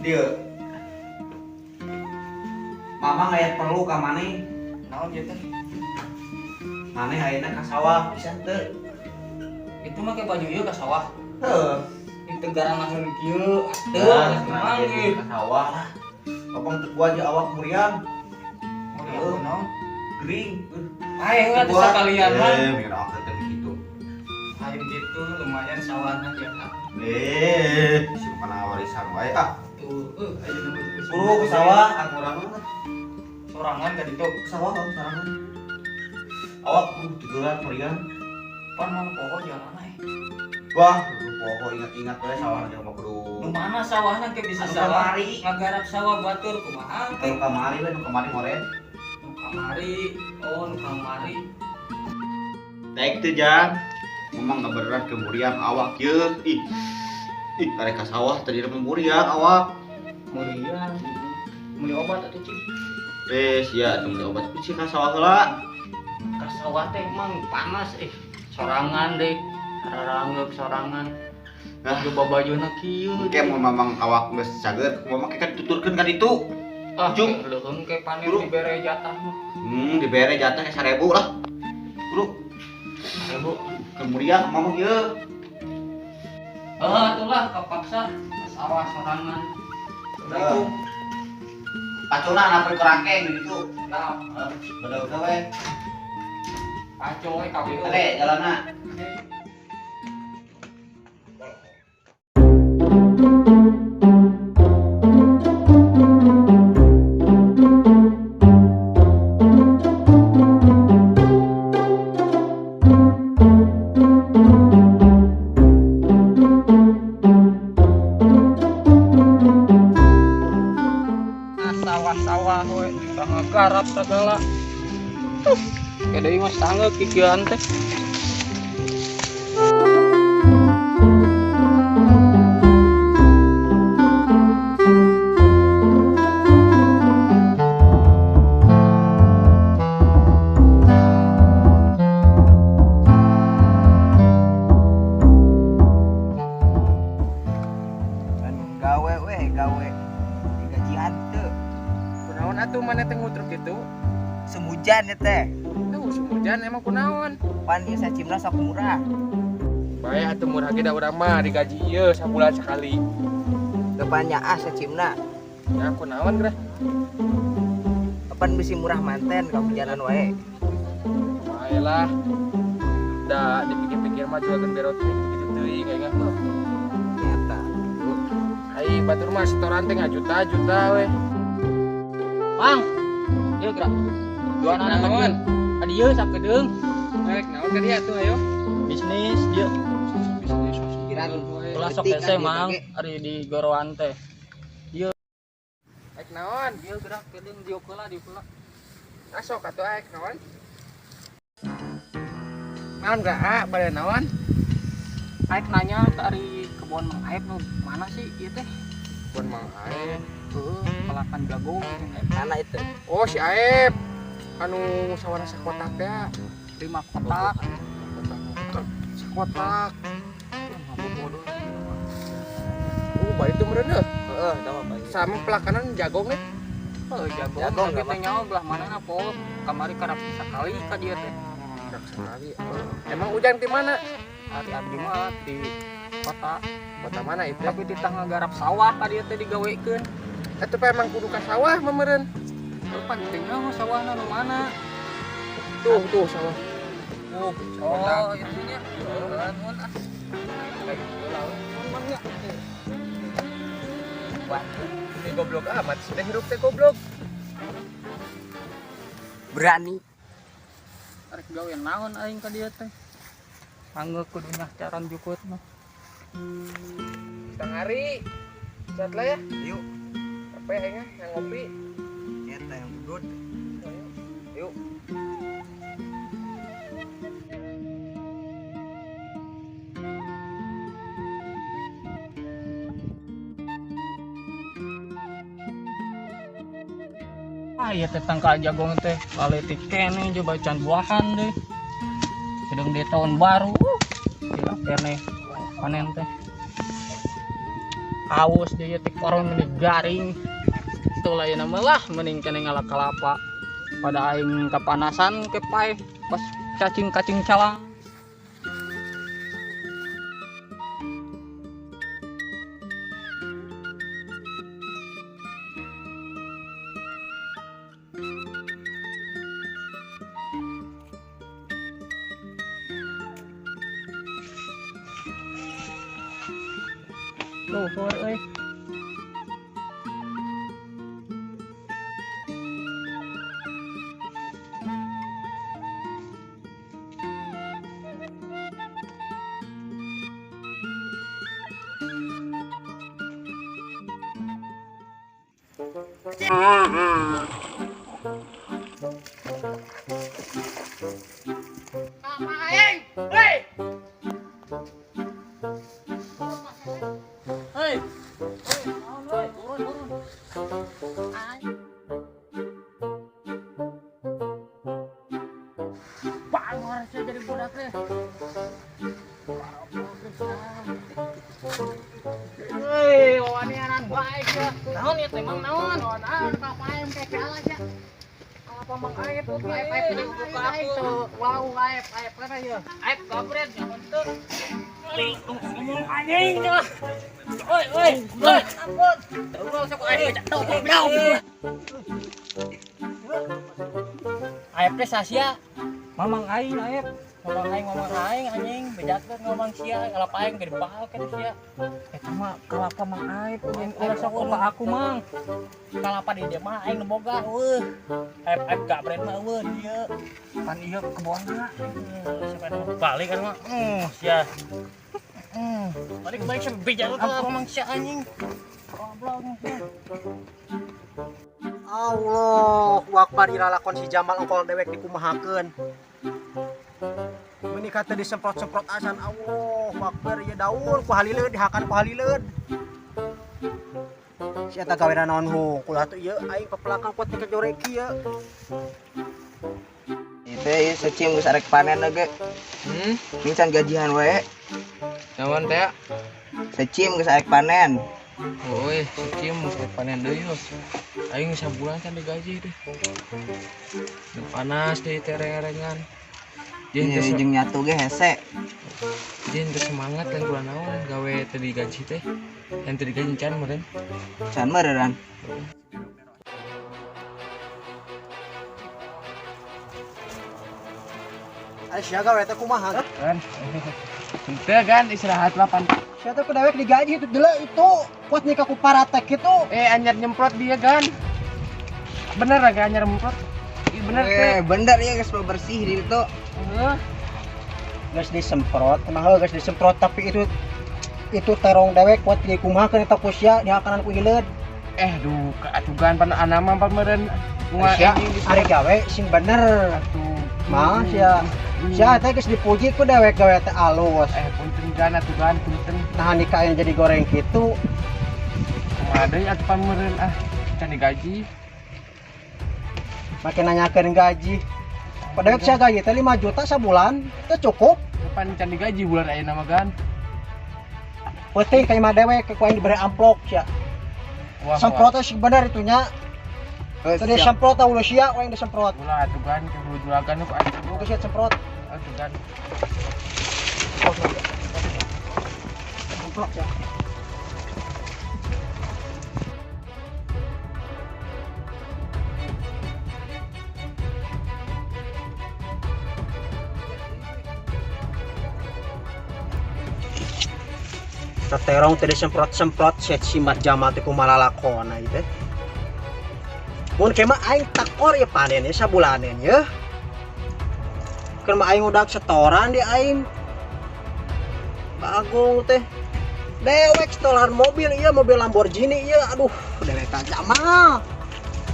Kieu. Mama aya perlu ka maneh. Naon ieu teh? Maneh ayeuna ka sawah pisan teu. Itu mah ke baju ieu ka sawah. Heuh. Itu garanakeun kieu. Teu Nah, mang ieu. ka sawah lah. Popong teu kuat je awak muriang. Mau naon? Gering. Aing mah teu sakalian mah. Mikir awak teh kitu. Aing gitu lumayan sawahna ya. Simpan warisan wae ah. Tuh, aja nunggu di Kudu ke sawah aku urang mah. sorangan ka ditu. Sawah kan sarangan. Awak kudu tiduran muriang. Pan mau poho jalan ae. Wah, poho ingat-ingat we sawah jeung mah kudu. Nu mana sawahna ke bisa Anu salah. kamari. Ngagarap sawah batur kumaha Nu teh? kamari we nu kamari moret. Nu kamari. Oh, nu kamari. Daek teu jang. Memang ngabereran ke muriang awak ieu. Ih. Ih, karek ka sawah tadi mah muriang awak. Muriang. Meuli obat atuh cing. Sia atuh obat kucing ka sawah heula. Ka sawah teh emang panas sorangan deh. Raranggeuk sorangan. Nah, Coba bajuna kieu. engke mun mamang awak geus cager, mamang ke tuturkeun ka ditu. Ah, Cung. leuheung ke panen Bro. dibere jatah mah. Dibere jatah 1000 lah. Bro, 1000 ke muriang mamang ieu. Itulah kepaksa ke sawah sorangan. Assalamualaikum. Pacuna anak kerakeng gitu. Nah, Udah we. paco we KWO. Ade jalanna. Sawah-sawah we tangga garap segala. Kada ieu mah tangga kikieuan teh. Gawe digajian teu Kunaon atuh mana teh ngutruk gitu? semujan ya teh Tuh semujan emang kunaon? pan ieu sacimna sok murah Bae atuh murah ge da urang mah digaji ieu sabulan sekali. depannya sacimna Ya kunaon geura? pan bisi murah manten kahujanan wae Bae lah. Da dipikir-pikir mah jualkeun berot gitu teuing kayak mah. nyata Ai batur mah setoran teh ngajuta-juta we. Mang, ieu gerak. Jualan anak Naon? Adi ieu sakedeung Rek naon ka dieu atuh ayo? bisnis dia. Bisnis pikiran Ulah sok hese mang ari di goroan teh. Rek naon? Ieu gerak kedeung diuk heula. Asok atuh rek naon? Naon geura bade naon? Aik nanya ke ari kebon Mang Aep nu mana sih ieu teh? Pun Mang Aep. Pelakan jagung. mana itu Oh si Aep. Anu sawana sakotak teh. 5 kotak. Sakotak. Mabuk bodoh. Bari teu meureun deh. heeh nama bae Sama pelakanan jagong nih. Jagung Jagung tapi nggak, teh nyawa belah mana po kamari karap sakali ka dieu teh. Sekali. Emang hujan di mana? Ari abdi mah di kota. Kota mana itu? Tapi di tengah garap sawah ka dieu teh digawekeun. Itu emang kudu ka sawah memeureun. Lu pentingnya mah sawahna nu mana? Tuh sawah. Oh, itunya. Nuhun ah. Wah, ini goblok amat. Sudah hirup teh goblok. berani Arek gawe naon aing ka dieu teh. Anggeuk kudu caran jukut mah. Tang hari. Cat lah ya. yuk Apa ya yang ngopi? nyata yang dudut yuk Ah ieu teh tangkal jagung teh laletik keneh coba can buahan deh. Sedang di tahun baru. Gila keneh panen teh. haus dia tik orang meni garing itu lain nama lah mending kena ngalak kalapa pada aing kepanasan kepai pas cacing calang. Luhur euy. Bangor saya jadi budak teh. Hei, wanianan baik ya. Naon ya teh mang naon? Naon kapaem teh piala ya. Apa mang aep tuh aep buka aku. Wow, aep apa ya? Aep kabret jangan tuh. Ngomong anjing tuh. Oi, ampun. Tahu sok aep jatuh goblok. Aep teh sasia. Mamang aing aep. Ngomong aing anjing bejakeun ngomong sia kalapa aing gede bahal kan sia. Eta mah kalapa mang aep yang ulah sok ka aku mang. Kalapa di dia mah aing nu boga eueuh. Aep gak brand mah eueuh dieu. Pan ieu kebona. Sampai balik kan mah. Sia. Balik sampai bejakeun ka mamang sia anjing. Goblok. Allah Akbar ilalakon si Jamal ongkol dewek dikumahakeun. Menikah teh disemprot-semprot asan Allah Akbar ya daun ku halileud dihakan ku halileud. Si eta gawean naon hu kulah teh ieu aing pepelakang kuat dikejorek ieu. Itu secim geus arek panen ge. Mincan gajian we. Naon teh? Secim geus arek panen. Oi, secim geus arek panen deui yos. Aing sabulan can digaji deh. Panas deh tereng-erengan. Jeung nyatu ge hese. Jeung teu semangat kan kula naon gawe teu digaji teh. Yang teu digaji can meureun. Can meureun. Aya sia gawe teh kumaha? Kan. Henteu kan istirahat lah pan. Sia teh ku dewek digaji itu deuleu itu kuat nikah ku paratek itu. Anyar nyemprot dia kan. Bener agak anyar nyemprot. Bener teh. Bener ya geus bersih di ditu. Geus disemprot, emang geus disemprot tapi itu terong dewek kuat dikumahakeun eta ku sia dihakanan ku hileud. Duh kaatugan pan anama pan meureun. Bunga Sia ari gawe sing bener. Atuh. Mah sia teh geus dipuji ku dewek gawe teh alus. Punten gan atugan punten. Nah nikah yang jadi goreng kitu. Kumaha deui atuh pan meureun can digaji. Makin nanyakeun gaji. Padahal sia gaji teh 5 juta sabulan, teu cukup. Pan can digaji bulan ayeuna mah gan. Penting ka imah dewek ku aing diberi amplop sia. Semprot teh sing bener itunya. Tadi semprot ulah sia aing disemprot. Ulah atugan ke julagan ku atuh. Geus sia semprot. Atugan. Semprot sia. Terong tadi semprot-semprot set simat Jamal teh kumaha lalakona ieu teh. Mun kema aing takor ya panen ya sabulanen ya. Keur mah aing udah setoran di aing. Bagung teh. Dewek setoran mobil ieu mobil Lamborghini ieu. Aduh, dewek ka Jamal.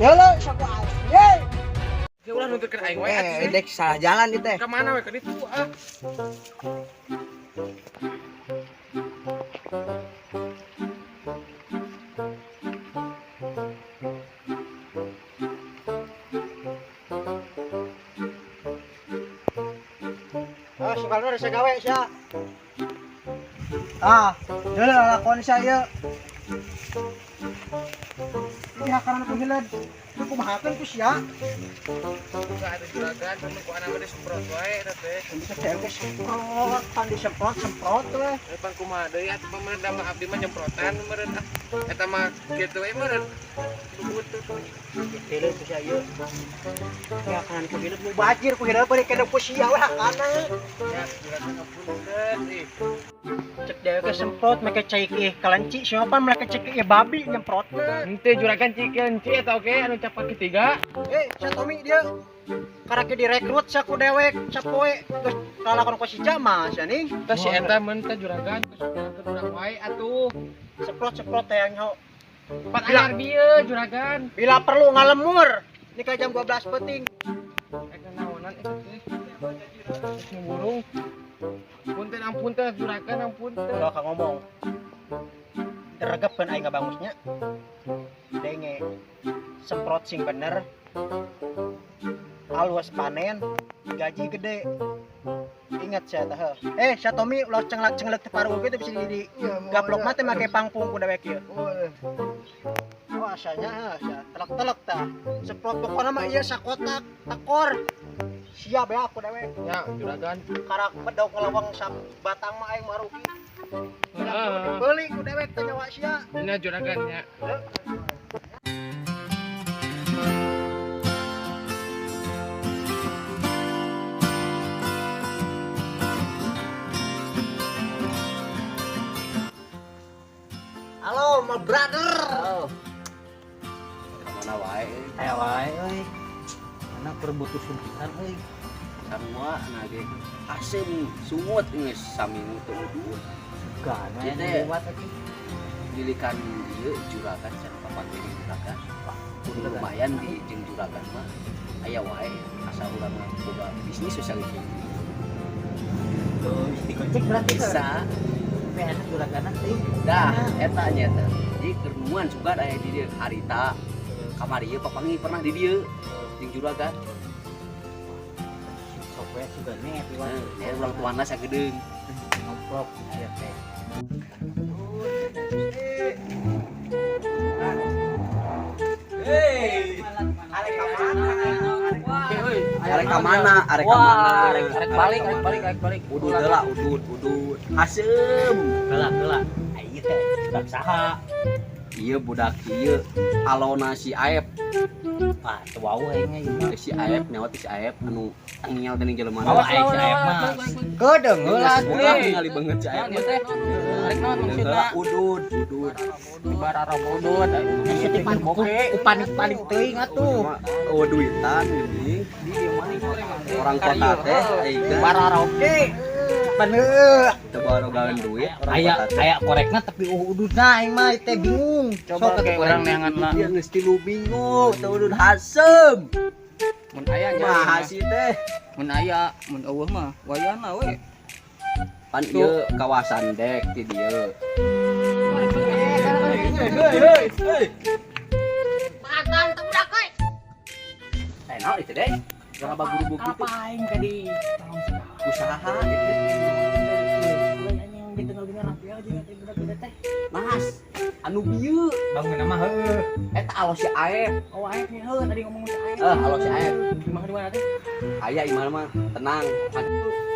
Ya lo saku aing. Ye. Ya ulah nuntutkeun aing we. Dek salah jalan ieu teh. Ka mana we ka ditu Si Baldo rasa gawe sia. Deuleu lalakon sia ieu. Ya karena aku hilad. Aku mahakan ku sia. Enggak ada juragan, temen ku anak mah disemprot wae eta teh. Bisa teh semprot, pan disemprot weh. Depan kumaha deui atuh pemerintah mah abdi mah nyemprotan meureun ah. Eta mah kitu we meureun. Butut. Hilad ku sia ieu. Ya karena aku hilad mau bajir ku hilad balik kana ku sia weh hakana. Ya, juragan ngapunten ih. Cek dia ke semprot mereka cek kelenci siapa mereka cek babi nyemprotna. Henteu juragan cikeun ci eta oge anu capak ketiga. Saya Tommy dia karena ke direkrut saku dewek sapoe terus kalakon ku si Jama sia ning Tah si eta mun teh juragan geus ke urang wae atuh. semprot teh yang nyaho. Pat anyar bieu juragan. Bila perlu ngalemur ini ka jam 12 penting. Eta naonan eta teh. Geus ngurung. Punten ampunten juragan ampunten. Udah ka ngomong. Deregepkeun aing ngabangusnya. Denge semprot sing bener. Alus panen gaji gede. Ingat saya tah. Saya Tommy ulah cenglek teh paruh gitu bisa di gaplok mah teh make pangpung ku dewek ieu. Oh asanya telek-telek tah. Semprot pokona mah ieu sakotak takor. Siap ya aku dewek. Ya juragan. Karak medau kelawang batang mah aing marugi. Heeh. Beli ku dewek teh nyawa sia. Dina juragan nya. Halo, my brother. Oh. Kamana wae? Aya wae euy. Anak berbutuh suntikan euy. Sarua nage asem sumut geus saminggu teu udud. Gana Ieu teh lewat lagi. dilikan ieu juragan sareng papake juragan. Lumayan di jeung juragan mah aya wae asal urang boga bisnis susah gitu. Tuh, dikocek berarti Bisa. Tapi enak juragan teh. Dah eta nya teh. Jadi kerumuan sugan aya di dieu harita. Kamari ieu papangi pernah di dieu jeung juragan. Sok we sudah net Ya urang tuana sagedeung. ngobrol aya teh. Arek ka mana? Arek Arek balik. Udud heula, udud. Asem. Heula. Ieu teh budak saha? Ieu budak ieu alona si Aep. Ah, teu wau aing ieu. Si Aep nyawa si Aep anu ngiyel geuning jelema. Awas aing si Aep mah. Kedeung heula Ulah ningali beungeut si Aep. Ieu teh. Arek naon maksudna? Udud. Barara bodot. Setipan upanik teuing atuh. Oh duitan geuning. Di dieu mah Orang kota teh ayeuna Bararoke. Bener. teu barogan duit. Aya korekna tapi ududna aing mah teh bingung. Coba ke urang neangan lah. Dia geus 3 minggu teu udud hasem. Mun aya nya. Mahasi teh. Mun aya, mun eueuh mah wayana we. Pan ieu kawasan dek di dieu. Naon itu deh? Berapa guru gitu? Ngapain tadi? Usaha gitu. Anjing didengar rapi aja teh budak-budak teh. Mas, anu bieu. Bangun nama heuh. Eta alo si Aep. Oh aing nih heuh tadi ngomong si aing. Alo si Aep. Di mana teh? Aya imah mah tenang.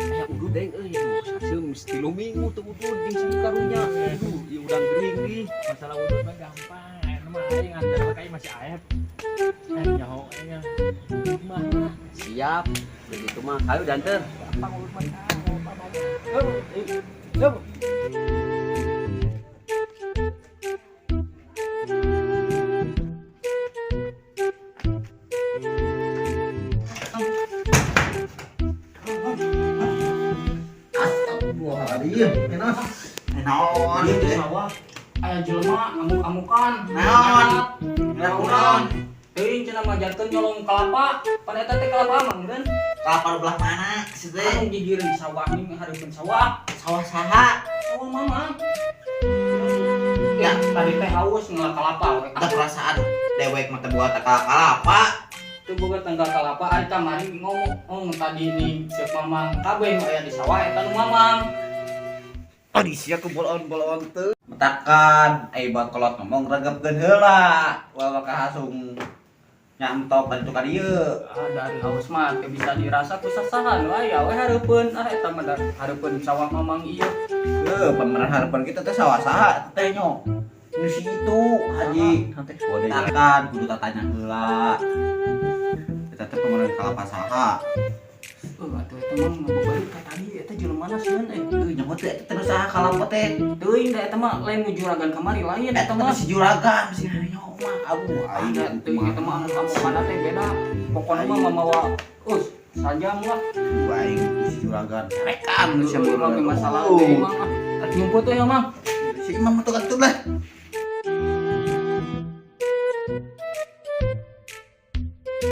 Aya udud deung euy. Sasem 3 minggu teu udud jeung si karunya. Aduh, ieu udang gering di. Masalah udud mah gampang. Nama aing antar kayak masih aep. Nyaho nya. Gimana? Siap. Begitu mah. Ayo danter. Gampang udud mah. Yuk. Naon teh? Aya jelema amuk-amukan. Naon? Teuing cenah majarkeun nyolong kelapa. Pada eta teh kelapa mah meureun. Kelapa belah mana? Si teh Anu gigireun di sawah nih hareupeun sawah. sawah saha? Sawah mama. Ya, Tadi teh haus ngeula kelapa we. ada perasaan dewek mah teu buat kelapa. Teu boga tanggal kelapa ari kamari ngomong tadi nih si mamang kabeh aya di sawah eta nu mamang. Oh, di sia ku bolon teu. Takan buat kolot ngomong regepkeun heula wae kahasung nyantok kan itu ka dieu. Dari haus mah teu bisa dirasa ku sasahan wae ya we hareupeun eta mah hareupeun sawah mamang ieu. Pemeran harapan kita teh saha teh nyo. Nu si itu Haji takan kudu tatanya heula. Eta teh pemeran kalapa saha. Atuh eta mah ngabalik ka tadi eta jelema sieun Nyaho teh eta teh saha kalapa teh. teuing da eta mah lain nu juragan kamari lain eta Eta mah. mah si juragan si nyo mah aduh Ada teuing eta mah anu kamu teh beda. Pokona mah mamawa sajam lah. aing si juragan rekan Siapa lagi masalah teh mah. Nyumput teh mah. si imam tuh kan tuh lah